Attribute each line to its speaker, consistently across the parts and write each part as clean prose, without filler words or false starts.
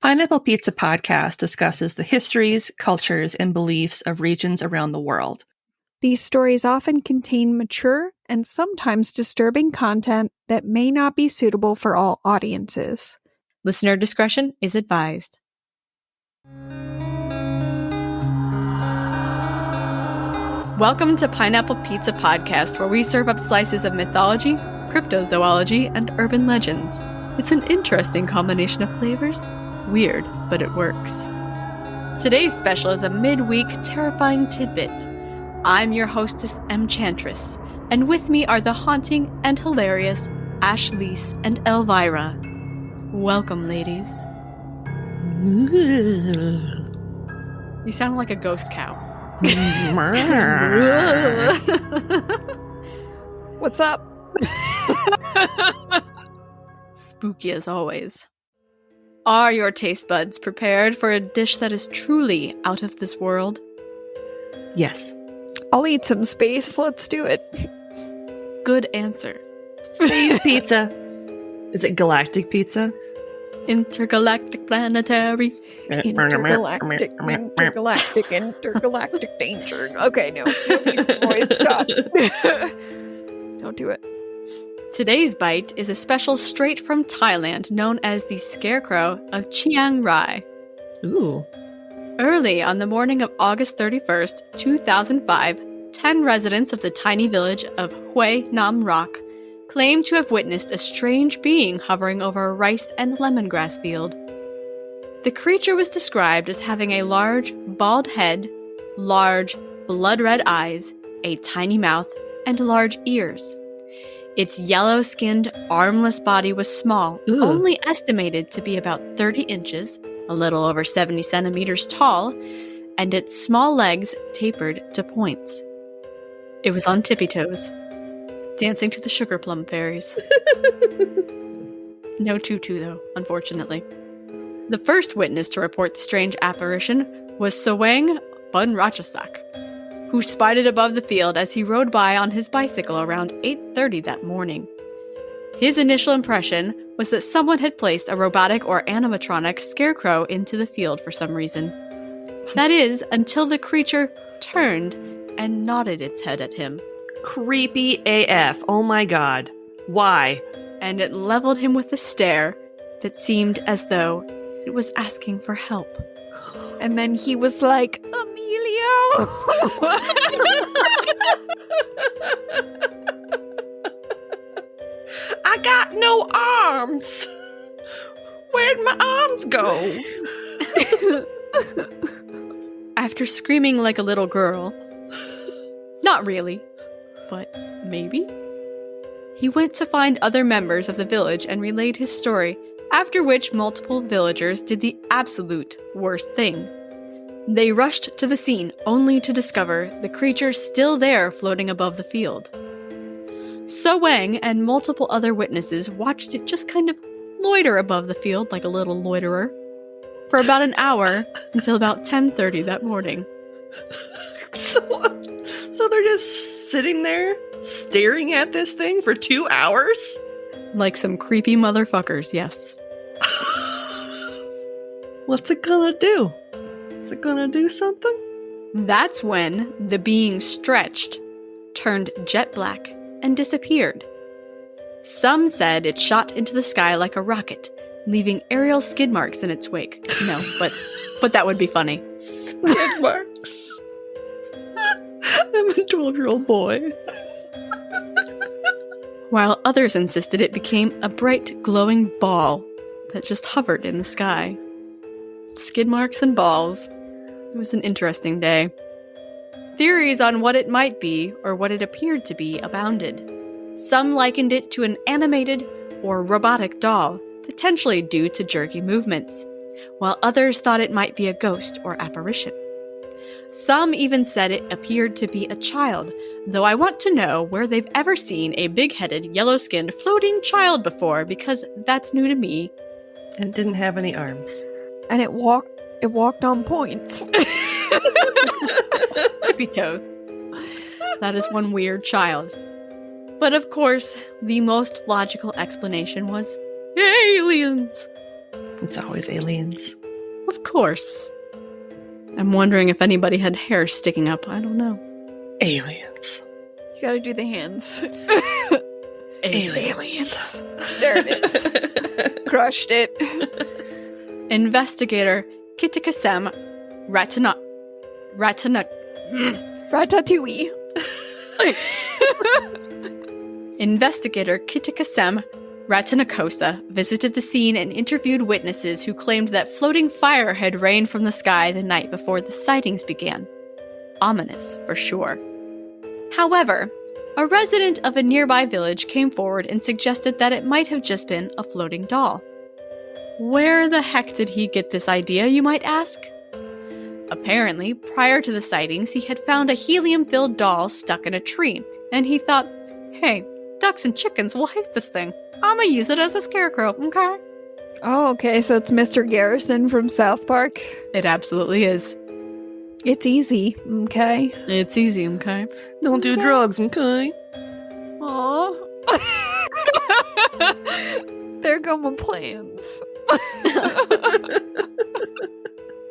Speaker 1: Pineapple Pizza Podcast discusses the histories, cultures, and beliefs of regions around the world.
Speaker 2: These stories often contain mature and sometimes disturbing content that may not be suitable for all audiences.
Speaker 3: Listener discretion is advised. Welcome to Pineapple Pizza Podcast, where we serve up slices of mythology, cryptozoology, and urban legends. It's an interesting combination of flavors. Weird, but it works. Today's special is a midweek terrifying tidbit. I'm your hostess, Enchantress, and with me are the haunting and hilarious Ashlise and Elvira. Welcome, ladies. You sound like a ghost cow.
Speaker 2: What's up?
Speaker 3: Spooky as always. Are your taste buds prepared for a dish that is truly out of this world?
Speaker 1: Yes.
Speaker 2: I'll eat some space. Let's do it.
Speaker 3: Good answer.
Speaker 1: Space pizza. Is it galactic pizza?
Speaker 3: Intergalactic planetary.
Speaker 2: Intergalactic danger. Okay, no. Beastie Boys, stop. Don't do it.
Speaker 3: Today's bite is a special straight from Thailand known as the Scarecrow of Chiang Rai.
Speaker 1: Ooh.
Speaker 3: Early on the morning of August 31st, 2005, 10 residents of the tiny village of Hue Nam Rock claimed to have witnessed a strange being hovering over a rice and lemongrass field. The creature was described as having a large, bald head, large, blood-red eyes, a tiny mouth, and large ears. Its yellow-skinned, armless body was small, only estimated to be about 30 inches, a little over 70 centimeters tall, and its small legs tapered to points. It was on tippy toes, dancing to the sugar plum fairies. No tutu, though, unfortunately. The first witness to report the strange apparition was Sawang Bunrachasak, who spied it above the field as he rode by on his bicycle around 8:30 that morning. His initial impression was that someone had placed a robotic or animatronic scarecrow into the field for some reason. That is, until the creature turned and nodded its head at him.
Speaker 1: Creepy AF. Oh my god. Why?
Speaker 3: And it leveled him with a stare that seemed as though it was asking for help.
Speaker 2: And then he was like, Emilio!
Speaker 1: I got no arms. Where'd my arms go?
Speaker 3: After screaming like a little girl, not really, but maybe, he went to find other members of the village and relayed his story, after which multiple villagers did the absolute worst thing. They rushed to the scene only to discover the creature still there floating above the field. So Wang and multiple other witnesses watched it just kind of loiter above the field like a little loiterer for about an hour until about 10:30 that morning.
Speaker 1: So they're just sitting there staring at this thing for 2 hours?
Speaker 3: Like some creepy motherfuckers, yes.
Speaker 1: What's it gonna do? Is it gonna do something?
Speaker 3: That's when the being stretched, turned jet black, and disappeared. Some said it shot into the sky like a rocket, leaving aerial skid marks in its wake. No, but that would be funny.
Speaker 1: Skid marks. I'm a 12-year-old boy.
Speaker 3: While others insisted it became a bright, glowing ball that just hovered in the sky. Skid marks and balls. It was an interesting day. Theories on what it might be, or what it appeared to be, abounded. Some likened it to an animated or robotic doll, potentially due to jerky movements, while others thought it might be a ghost or apparition. Some even said it appeared to be a child, though I want to know where they've ever seen a big-headed, yellow-skinned, floating child before, because that's new to me.
Speaker 1: And didn't have any arms.
Speaker 2: And it walked on points.
Speaker 3: Tippy toes. That is one weird child. But of course, the most logical explanation was aliens.
Speaker 1: It's always aliens.
Speaker 3: Of course. I'm wondering if anybody had hair sticking up. I don't know.
Speaker 1: Aliens.
Speaker 2: You gotta do the hands.
Speaker 1: Aliens.
Speaker 2: There it is. Crushed it.
Speaker 3: Investigator Kitikasem
Speaker 2: Ratatouille.
Speaker 3: Investigator Kitikasem Ratanakosa visited the scene and interviewed witnesses who claimed that floating fire had rained from the sky the night before the sightings began. Ominous, for sure. However, a resident of a nearby village came forward and suggested that it might have just been a floating doll. Where the heck did he get this idea, you might ask? Apparently, prior to the sightings, he had found a helium-filled doll stuck in a tree, and he thought, hey, ducks and chickens will hate this thing. I'ma use it as a scarecrow, okay?
Speaker 2: Oh, okay, so it's Mr. Garrison from South Park.
Speaker 3: It absolutely is.
Speaker 2: It's easy, okay?
Speaker 3: It's easy, okay?
Speaker 1: Don't do drugs, okay?
Speaker 2: Aw. There go my plans.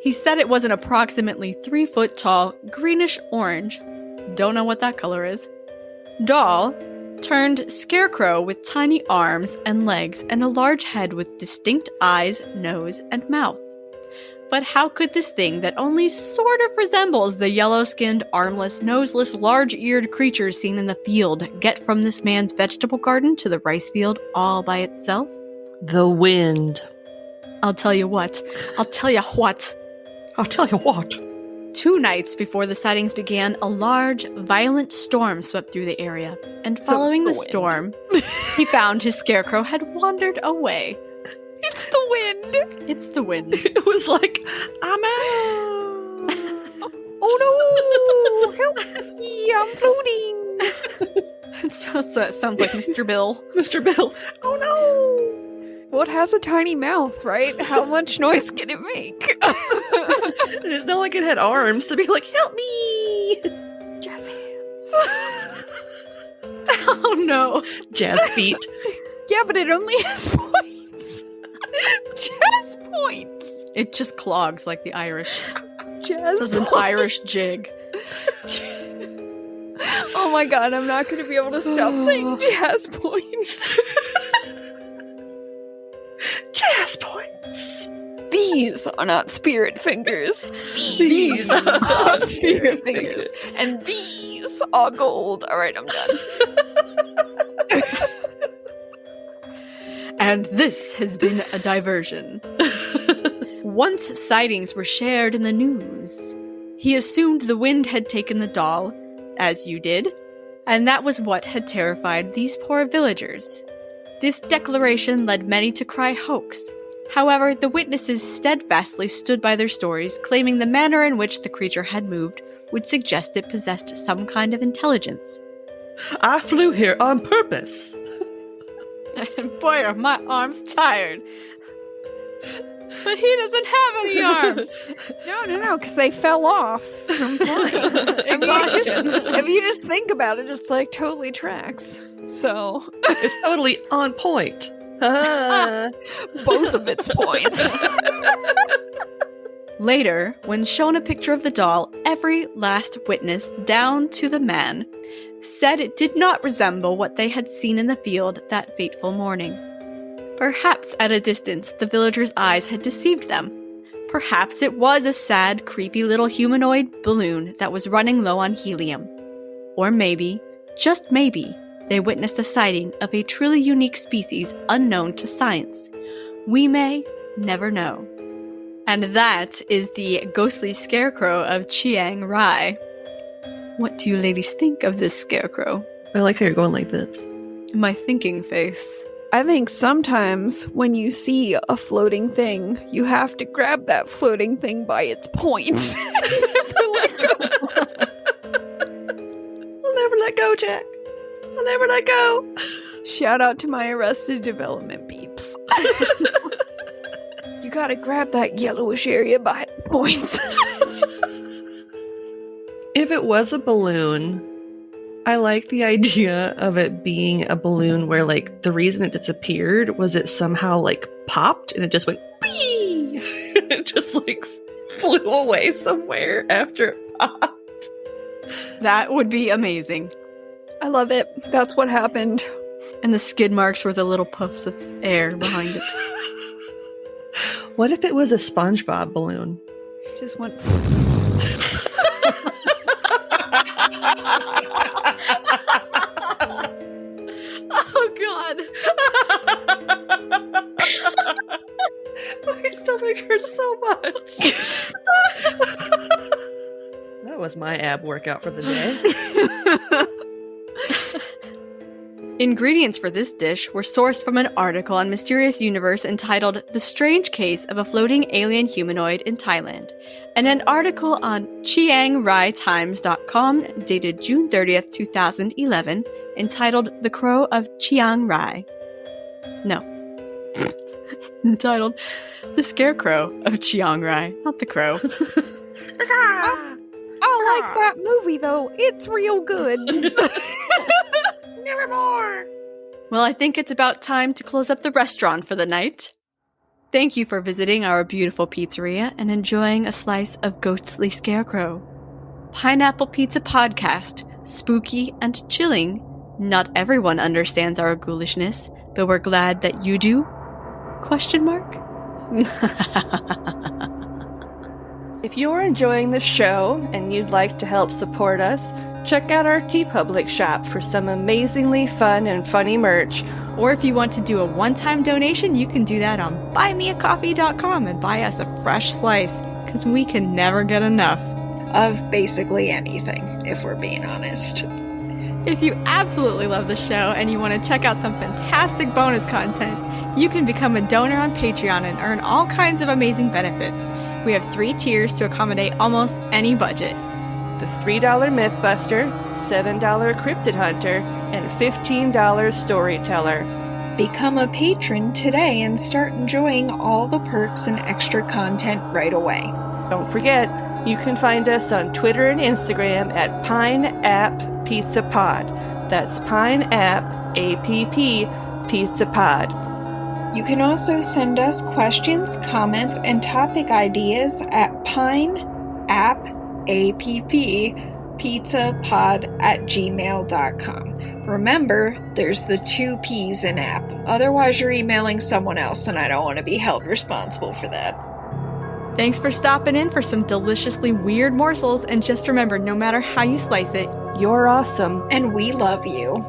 Speaker 3: He said it was an approximately 3-foot tall, greenish-orange, don't know what that color is, doll turned scarecrow with tiny arms and legs and a large head with distinct eyes, nose, and mouth. But how could this thing that only sort of resembles the yellow-skinned, armless, noseless, large-eared creature seen in the field get from this man's vegetable garden to the rice field all by itself?
Speaker 1: The wind.
Speaker 3: I'll tell you what. I'll tell you what. 2 nights before the sightings began, a large, violent storm swept through the area. And following the storm, he found his scarecrow had wandered away.
Speaker 2: It's the wind.
Speaker 3: It's the wind.
Speaker 1: It was like, I'm out.
Speaker 2: Oh no! Help me! I'm floating.
Speaker 3: It sounds like Mr. Bill.
Speaker 1: Mr. Bill. Oh no!
Speaker 2: Well, it has a tiny mouth, right? How much noise can it make?
Speaker 1: It's not like it had arms to be like, help me!
Speaker 2: Jazz hands.
Speaker 3: Oh no.
Speaker 1: Jazz feet.
Speaker 2: Yeah, but it only has points. Jazz points.
Speaker 3: It just clogs like the Irish.
Speaker 2: Jazz
Speaker 3: Does an
Speaker 2: points.
Speaker 3: Irish jig.
Speaker 2: Oh my god, I'm not going to be able to stop saying jazz points.
Speaker 1: Jazz points.
Speaker 2: These are not spirit fingers.
Speaker 1: These
Speaker 2: are spirit fingers. And these are gold. Alright, I'm done.
Speaker 3: And this has been a diversion. Once sightings were shared in the news, he assumed the wind had taken the doll, as you did, and that was what had terrified these poor villagers. This declaration led many to cry hoax. However, the witnesses steadfastly stood by their stories, claiming the manner in which the creature had moved would suggest it possessed some kind of intelligence.
Speaker 1: I flew here on purpose.
Speaker 3: And boy, are my arms tired. But he doesn't have any arms.
Speaker 2: No, because they fell off from flying. If you just think about it, it's like totally tracks. So
Speaker 1: It's totally on point.
Speaker 2: both of its points.
Speaker 3: Later, when shown a picture of the doll, every last witness, down to the man, said it did not resemble what they had seen in the field that fateful morning. Perhaps at a distance, the villagers' eyes had deceived them. Perhaps it was a sad, creepy little humanoid balloon that was running low on helium. Or maybe, just maybe, they witnessed a sighting of a truly unique species unknown to science. We may never know. And that is the ghostly Scarecrow of Chiang Rai. What do you ladies think of this scarecrow?
Speaker 1: I like how you're going like this.
Speaker 3: My thinking face.
Speaker 2: I think sometimes when you see a floating thing, you have to grab that floating thing by its points.
Speaker 1: I'll never let go, Jack. I'll never let go.
Speaker 2: Shout out to my Arrested Development peeps. You gotta grab that yellowish area by its points.
Speaker 1: If it was a balloon, I like the idea of it being a balloon where, like, the reason it disappeared was it somehow, like, popped and it just went Whee! It just like flew away somewhere after it popped.
Speaker 3: That would be amazing.
Speaker 2: I love it. That's what happened.
Speaker 3: And the skid marks were the little puffs of air behind it.
Speaker 1: What if it was a SpongeBob balloon?
Speaker 2: Just went.
Speaker 3: Oh, God.
Speaker 1: My stomach hurts so much. That was my ab workout for the day.
Speaker 3: Ingredients for this dish were sourced from an article on Mysterious Universe entitled The Strange Case of a Floating Alien Humanoid in Thailand, and an article on ChiangRaiTimes.com dated June 30th, 2011, entitled The Crow of Chiang Rai. No. Entitled The Scarecrow of Chiang Rai, not the crow.
Speaker 2: I like that movie, though. It's real good.
Speaker 1: Nevermore.
Speaker 3: Well, I think it's about time to close up the restaurant for the night. Thank you for visiting our beautiful pizzeria and enjoying a slice of ghostly scarecrow. Pineapple Pizza Podcast, spooky and chilling. Not everyone understands our ghoulishness, but we're glad that you do? Question mark?
Speaker 1: If you're enjoying the show and you'd like to help support us, check out our TeePublic shop for some amazingly fun and funny merch.
Speaker 3: Or if you want to do a one-time donation, you can do that on buymeacoffee.com and buy us a fresh slice, because we can never get enough.
Speaker 2: Of basically anything, if we're being honest.
Speaker 3: If you absolutely love the show and you want to check out some fantastic bonus content, you can become a donor on Patreon and earn all kinds of amazing benefits. We have 3 tiers to accommodate almost any budget.
Speaker 1: The $3 Mythbuster, $7 Cryptid Hunter, and $15 Storyteller.
Speaker 2: Become a patron today and start enjoying all the perks and extra content right away.
Speaker 1: Don't forget, you can find us on Twitter and Instagram at PineAppPizzaPod. That's PineApp, A-P-P, Pizza Pod.
Speaker 2: You can also send us questions, comments, and topic ideas at pineappizzapod@gmail.com. Remember, there's the 2 P's in app. Otherwise, you're emailing someone else, and I don't want to be held responsible for that.
Speaker 3: Thanks for stopping in for some deliciously weird morsels, and just remember, no matter how you slice it,
Speaker 1: You're awesome.
Speaker 2: And we love you.